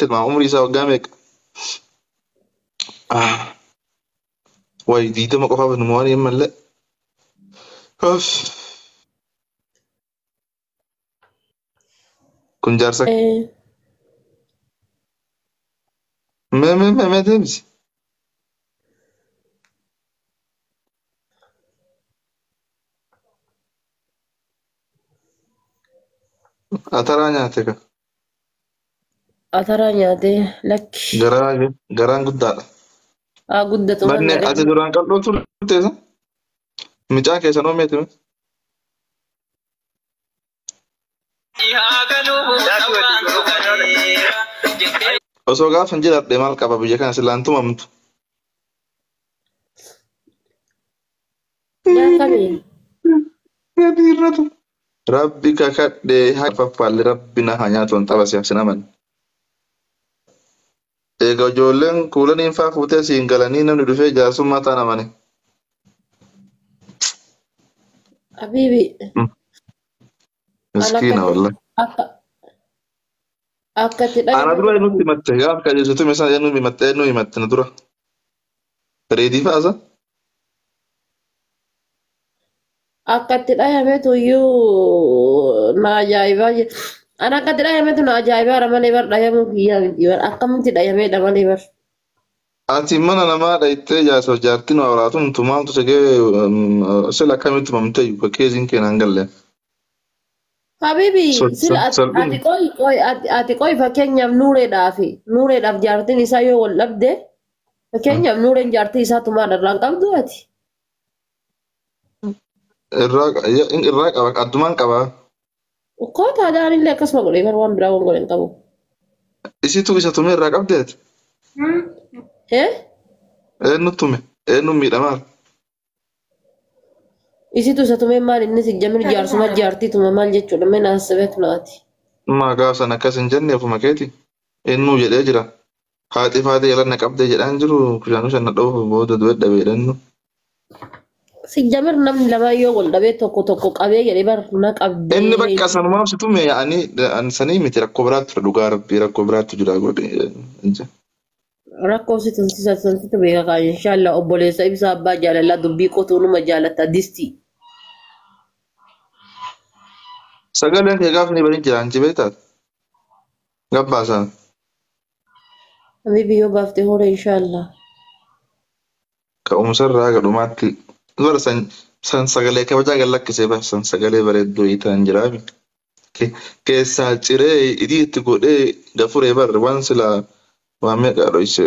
مع عمري سوا قامك واي دي دمك أخاف إنه مواني يما لا أوف كن جارسك ما تمشي أترى نياتك أترى نياتي لك garaan guddaadha. guddatu Banne manna ati duraan qal'oo turteessa mucaa keessan oomeeti osoo gaafan jedhadhe maal qaba biyya kana silaan tumamtu. Rabbi kakadhe haa faffaalle rabbi na haa nyaatu tapha siyaasina man. Egaa ijoolleen kuulaniin faa fuutee siin galanii namni dhufee jaarsummaa taana mane. Habibi. Miskiina wallah. Akkatti Ana dura eenyutti himatte gaafa qajeelchatu isaa eenyu himatte na dura. Reedii fa'aasa. Akkatti dhayametu iyyuu na ajaa'ibaa jira. Ana akkatti dhayametu na ajaa'ibaa malee bar dhayamuu kiyyaa miti bar akkamitti dhayameedha malee bar. Ati mana namaa dhayittee jaarsa jaartiin waa waraatu maaltu segee sila akkamitti mamtee bakkeeziin keenan galle. Habibi sila ati qoy fakkeenyaaf nuureedhaaf jaartiin isaa yoo wal dhabde fakkeenyaaf nuureen jaartii isaa tumaa dharraan qabdu ati. Irraa qaba addumaan qaba. Ukkota adaan illee akkasuma godhee bar waan biraa gongoleen qabu. Isitu isa tumee irraa qabdeeti. Eenyu tume eenyu miidhamaal. Isitu isa tumee maal inni si jamil jaarsuma jaartii tume maal jechuudha mee naasabeetu naati. Maa gaafsan akkas hin jenne ofuma keeti. Eenyu jedhee jira. Haati faatee yalanna qabdee jedhaan jiru kushaanuu shanna dhoofu booda du'e dhabeedhannu. Si jamir namni lama yoo wal dhabee tokko qabee jedhee bar na qabdee. Inni bakka sanumaaf si tume yaa'anii sanii miti rakkoo biraatti ture dhugaa rabbii rakkoo biraatti jira godhe. Rakkoo si tansiisa beeka kaa inshaallah obboleessa ibsa abbaa jaalallaa dubbii qotuu numa jaalatta disti. Sagaleen kee gaafni bari jiraan jibee taate. Gabbaasan. Habibi yoo baaftee hore inshaallah. Ka'umsarraa gadhumaatti bara san sagalee kabajaa gad lakkisee san sagalee bareedduu hiitaan jiraami. Keessaa ciree idii itti godhee gafuree barre waan silaa waan meeqa dhoyse.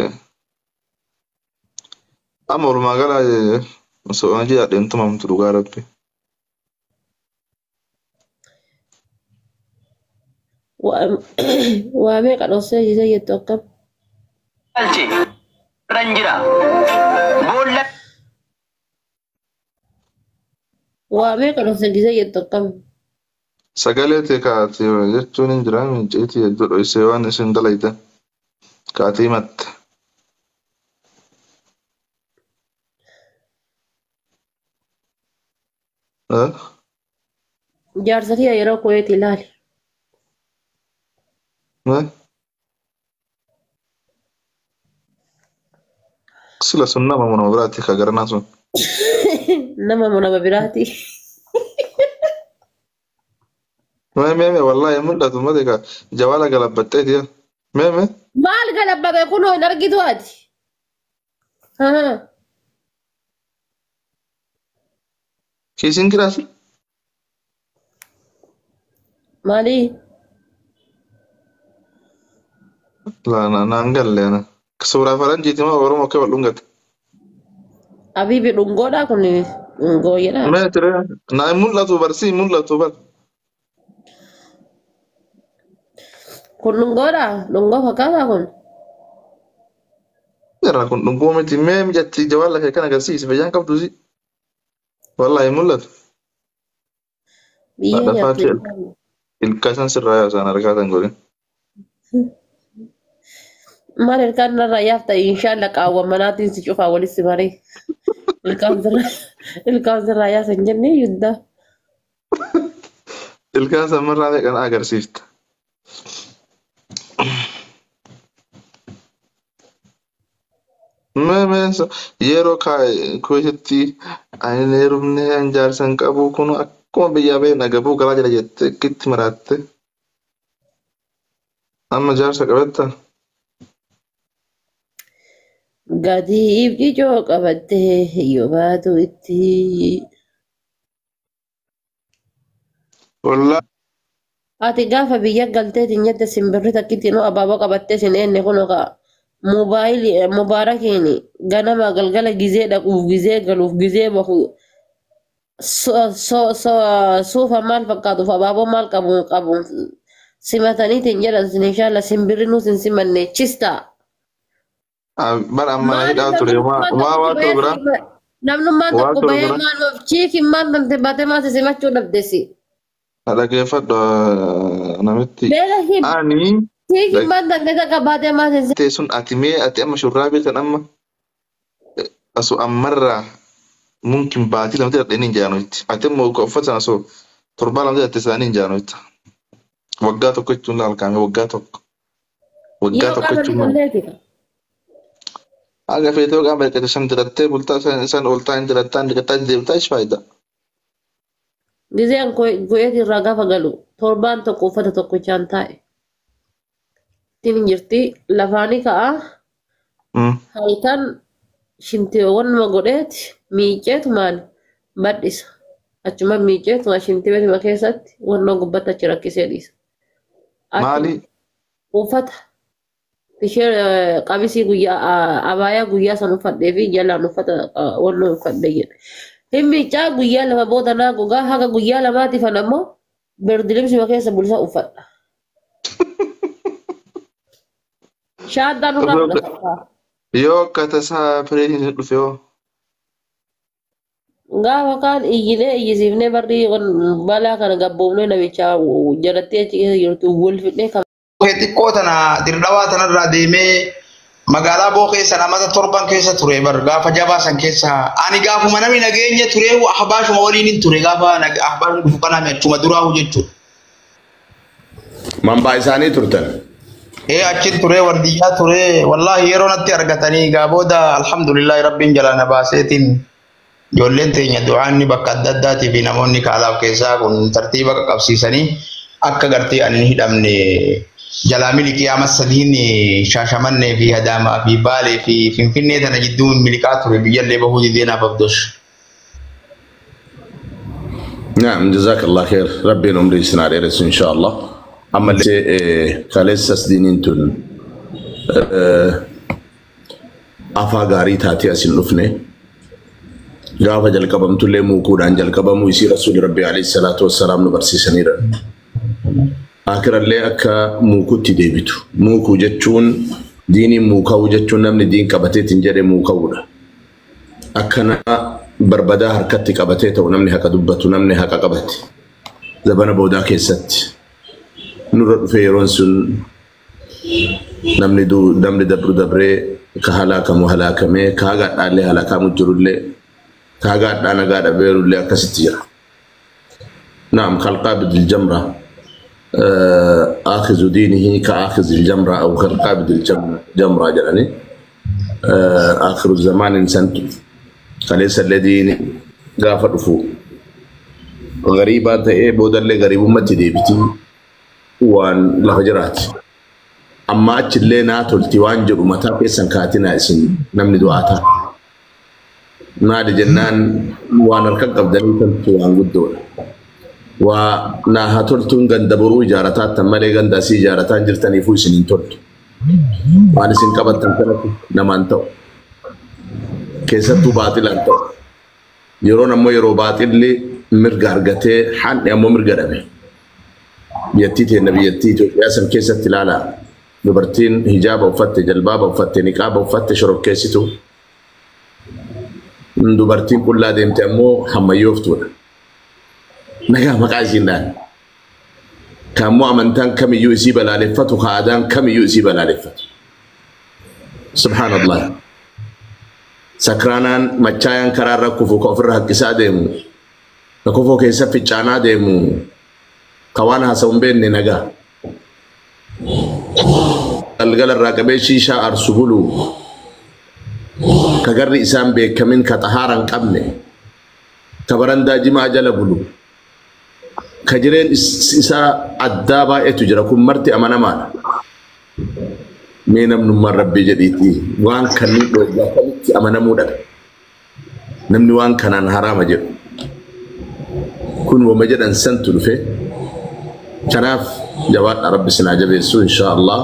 Amma walumaa gala so'aa jedhadheen tumamtu dhugaa rabbi. Waa meeqa dhossee jisee jettu akkam. Waa meeqa dhossee jisee jettu akkam. Sagalee ta'e kaa'ate jechuun hin jiraami ciitii hedduu dhoysee waan isin dalaytan kaatee himatte. Jaarsatii yeroo koyeeti ilaali. Sila sun nama biraati ka garanaa sun. Nama biraati. Mee wallahi mul'atu mate ka jawaala galabbattee tiya. Mee. Maal galabbate kunoo hin argitu ati. Kiisiin kiraasi. Maali? Naan galleena. Suuraa faranjiiti moo Oromoo akka wal dhungate. Habibi dhungoodhaa kun dhungoo jedha. Mee ture naa mul'atu barsii mul'atu bar. Kun dhungoodhaa dhungoo fakkaataa kun. Jara kun dhungoo miti mee mijatti jawaala kee kan agarsiisi fayyaan qabdu si. Wallahi mul'atu. Biyya nyaatti. Ilkaan san sirraa yaasaan argaa tan godhin. Maal ilkaan narraa yaafta inshaallah qaawwa manaatiin si cufaa walitti maree. Ilkaan sirraa yaasan jennee yuddaa. Ilkaan samarraa meeqan agarsiifta. Memes yeroo kuusitti ani heerumne an jaarsan qabu kun akkuma biyyaa ba'e nagabuu galaa jira jettee itti maraatte amma jaarsa qabatta. Gadiif ijoo qabattee yoo baatu itti. Wallaahi Ati gaafa biyya galteetiin jette simbirri takkitti nuu abaaboo qabattee sin enne kun mubaarakiin ganama galgala gizee dhaquuf gizee galuuf gizee bahu suufa maal fakkaatuuf abaaboo maal qabuun simataniitiin jedhan inshaalla simbirri nuus hin simanne chistaa. bara amma na hidhaa ture waa ta'u bira Namnummaan waa tokko ta'u bahee bira maal chiikin maal namte baatee maal simachuu dhabdesi. dhaggeeffadhu namitti Beela him ani chiikin maal namte takka baatee maal teessun ati mee ati amma shurraabii kan amma asu ammarraa mungkin baatii lamatti dhadhanii hin jaanoitti ati immoo uffatan asoo torbaa lamatti dhadhee isaanii hin jaanoitti waggaa tokko jechuun laalkaame waggaa tokko yoo qaama jechuun dhiqolleeti. aga feetoo qaama dhiqate shan dilattee bultaa san ooltaa hin dilattaa dhiqataa deemtaa ish faayida. Gizeen go'eet irraa gaafa galu torbaan tokko uffata tokkochaan taa'e. Ittiin hin jirti lafaanii ka'a halkan shimtiiwwan nama godheeti miiceetumaan badhisa. Achuma miiceetuma shimtiiwwan keessatti wannoo gubbatti achi rakkisee dhiisa. Maali? Uffata ishee qamisii guyyaa abaayaa guyyaa san uffadhee fi jalaan uffata wannoo uffadhee jedhe. Himmiichaa guyyaa lama booda naa gogaa haga guyyaa lamaatiif ammoo birdilimsima keessa bulsa uffadha. Shaantaan nurraa fudhata. Yoo akka tasaa fireeshin dhufe hoo? Gaafa kaan iyyinee iyyisiifnee barri balaa kana gabboomnee namichaa jalatti achi keessa jirtu wal fidnee kan. Xiqqoo tana dirdhawaa tanarraa deemee magaalaa boo keessa namata torban keessa ture bar gaafa jabaa san keessa ani gaafuma namni nageenya ture ahbaashuma waliin hin ture gaafa ahbaashuma dhufu kana achuma duraa jechuudha. Mambaa isaanii turtan. Achi ture wardiyyaa ture wallahi yeroo natti argatanii gaabooda alhamdulillah rabbiin jala na baaseetiin ijoolleen teenya du'aanni bakka adda addaatii fi namoonni kaalaaf keessaa kun tartiiba qaqqabsiisanii akka gartee ani hin hidhamne jalaa miliqii sadiin shaashamannee fi hadaamaa fi baalee fi finfinnee tana jidduu miliqaa ture biyyallee bahuu dideenaaf abdosh. نعم جزاك الله خير ربنا عمري سنار إرس إن شاء الله أما اللي كالسس دينين تون أفاقاري تاتي أسن نفني غافة جلقبم تولي موكود عن جلقبم ويسي رسول ربي عليه الصلاة والسلام نبرسي سنيرا آخر اللي أكا موكود تديبتو موكو جتشون ديني موكو جتشون نمني دين كبتي تنجري موكونا أكنا بربدا حركتي قبتي تو نمني حق دبتو نمني حق قبتي زبانا بودا كيست نور فيرون سن نمني دبري كهلاكا مهلاكا مي كاغات علي هلاكا مجرولي كاغات انا قاعد بيرولي كستيرا نعم كالقابض الجمرة آخذ دينه كآخذ الجمرة أو كالقابض الجمرة جلاني آخر الزمان انسانتو فليس الذين غافر فوق غريبا تأي بودر لي غريب أمتي ديبتي وان لهجرات أما أتشلي ناتو التوان جرو متا بيسان كاتنا اسم نمني دعاتا نادي جنان وان الكقب دليتن توان قدونا وناها تلتون غندبرو جارتات تمالي غنداسي جارتان جرتاني فوي سنين تلتو وان سن قبط تنكرتو نمانتو keessattuu baaxilan ta'u yeroon ammoo yeroo baaxilli mirga argatee hanni ammoo mirga dhabe biyyattii teenya biyyattii Itoophiyaa san keessatti ilaalaa dubartiin hijaaba uffatte jalbaaba uffatte niqaaba uffatte shorokkeessitu dubartiin qullaa deemte ammoo hammayyooftuudha nagaa maqaa isiindhaan kaammoo amantaan kamiyyuu isii balaaleffatu kaadaan kamiyyuu isii balaaleffatu subhaanallah sakraanaan machaayaan karaa rakkufu ka ofirra haqqisaa deemu ka kofoo keessa ficcaanaa deemu ka waan haasa'u hin beekne nagaa galgala irraa qabee shiishaa aarsu bulu كجر إسام بكمن كطهارا قبله تبرندا جماعة جلبلو كجرين إسا عدابا إتجركم مرتي أمانا مانا مين من مر ربي جديتي وان كان أمانا مودا نمني وان كان حرام جد كن ومجد أن سنتو في شرف جواد رب سنعجب إن شاء الله